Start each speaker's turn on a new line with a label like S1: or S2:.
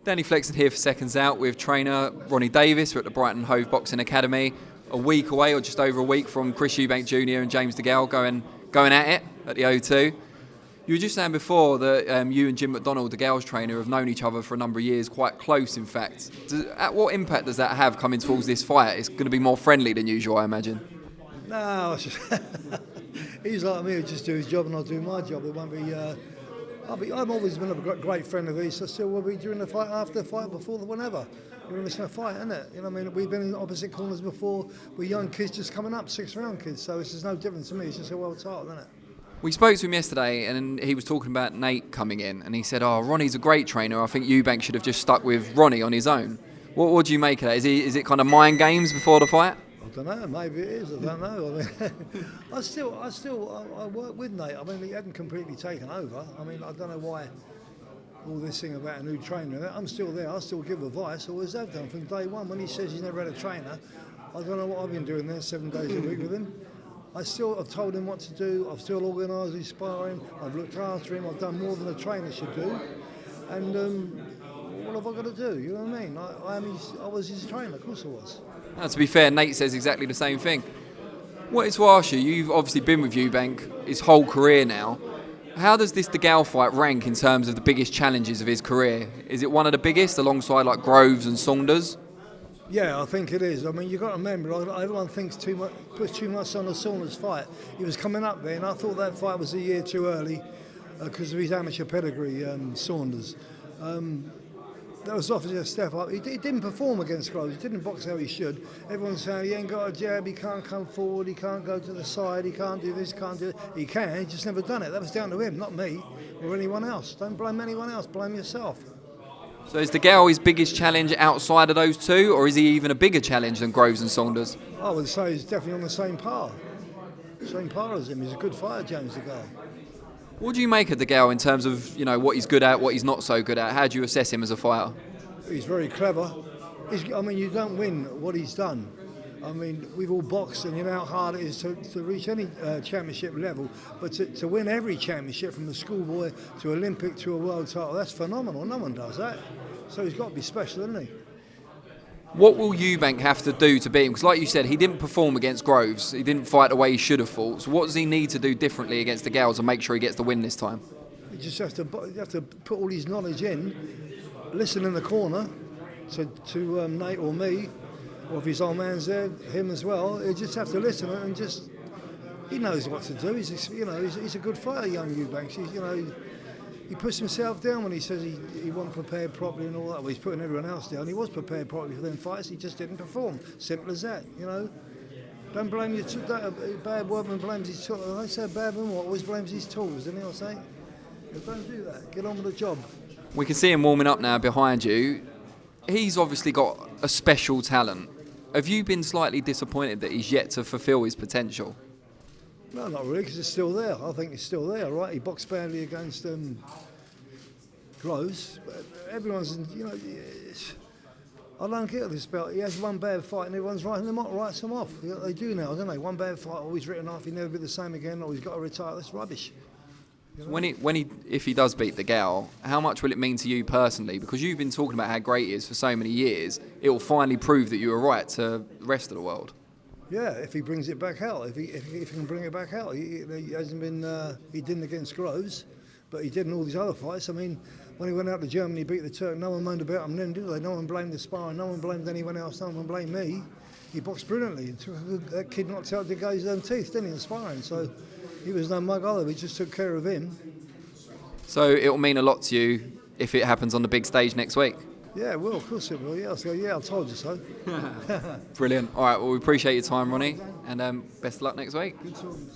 S1: Danny Flexen here for Seconds Out with trainer Ronnie Davies. We're at the Brighton Hove Boxing Academy, a week away or just over a week from Chris Eubank Jr and James DeGale going at it at the O2. You were just saying before that you and Jim McDonald, DeGale's trainer, have known each other for a number of years, quite close in fact. What impact does that have coming towards this fight? It's going to be more friendly than usual, I imagine.
S2: No, it's just he's like me, he'll just do his job and I'll do my job. It won't be... I've always been a great friend of his, so still will be during the fight, after the fight, before the whenever. You're missing a fight, isn't it? You know what I mean? We've been in opposite corners before. We're young kids just coming up, 6th-round kids, so it's just no difference to me. It's just a world title, isn't it?
S1: We spoke to him yesterday and he was talking about Nate coming in and he said, Ronnie's a great trainer. I think Eubank should have just stuck with Ronnie on his own. What do you make of that? Is it kind of mind games before the fight?
S2: I don't know, maybe it is, I don't know. I mean, I work with Nate. I mean, he hadn't completely taken over. I mean, I don't know why all this thing about a new trainer. I'm still there, I still give advice, always have done from day one. When he says he's never had a trainer, I don't know what I've been doing there 7 days a week with him. I've told him what to do, I've still organised his sparring, I've looked after him, I've done more than a trainer should do. And what have I got to do, you know what I mean? I was his trainer, of course I was.
S1: Now, to be fair, Nate says exactly the same thing. Wanted to ask you, you've obviously been with Eubank his whole career now. How does this DeGale fight rank in terms of the biggest challenges of his career? Is it one of the biggest alongside like Groves and Saunders?
S2: Yeah, I think it is. I mean, you've got to remember, everyone thinks puts too much on the Saunders fight. He was coming up there, and I thought that fight was a year too early because of his amateur pedigree, Saunders. That was obviously a step up. He didn't perform against Groves. He didn't box how he should. Everyone's saying he ain't got a jab, he can't come forward, he can't go to the side, he can't do this, can't do it. He can, he's just never done it. That was down to him, not me or anyone else. Don't blame anyone else, blame yourself.
S1: So is DeGale his biggest challenge outside of those two, or is he even a bigger challenge than Groves and Saunders?
S2: I would say he's definitely on the same par. Same par as him. He's a good fighter, James DeGale.
S1: What do you make of DeGale in terms of what he's good at, what he's not so good at? How do you assess him as a fighter?
S2: He's very clever. I mean, you don't win what he's done. I mean, we've all boxed and you know how hard it is to reach any championship level, but to win every championship from the schoolboy to Olympic to a world title, that's phenomenal. No one does that. So he's got to be special, isn't he?
S1: What will Eubank have to do to beat him? Because like you said, he didn't perform against Groves. He didn't fight the way he should have fought. So what does he need to do differently against DeGale to make sure he gets the win this time?
S2: You just have to put all his knowledge in, listen in the corner to Nate or me, or if his old man's there, him as well. You just have to listen and he knows what to do. He's a good fighter, young Eubanks. He puts himself down when he says he wasn't prepared properly and all that. Well, he's putting everyone else down. He was prepared properly for them fights. He just didn't perform. Simple as that. Don't blame your a bad workman blames his tools. I say a bad man always blames his tools, didn't he? I say, don't do that. Get on with the job.
S1: We can see him warming up now behind you. He's obviously got a special talent. Have you been slightly disappointed that he's yet to fulfil his potential?
S2: No, not really, because it's still there. I think it's still there, right? He boxed badly against Groves. But everyone's, I don't get this belt. He has one bad fight and everyone's writing them off. They do now, don't they? One bad fight, always written off. He'll never be the same again, or he's got to retire. That's rubbish.
S1: If he does beat DeGale, how much will it mean to you personally? Because you've been talking about how great he is for so many years. It will finally prove that you were right to the rest of the world.
S2: Yeah, if he brings it back out, if he can bring it back out, he hasn't been. He didn't against Groves, but he did in all these other fights. I mean, when he went out to Germany, beat the Turk. No one moaned about him then, did they? No one blamed the sparring. No one blamed anyone else. No one blamed me. He boxed brilliantly. That kid knocked out DeGale's teeth, didn't he, in sparring? So he was no mug either. We just took care of him.
S1: So it will mean a lot to you if it happens on the big stage next week.
S2: Yeah, it will, of course it will. Yeah, I'll say, I told you so.
S1: Brilliant. All right, well, we appreciate your time, Ronnie, and best of luck next week.
S2: Good talking.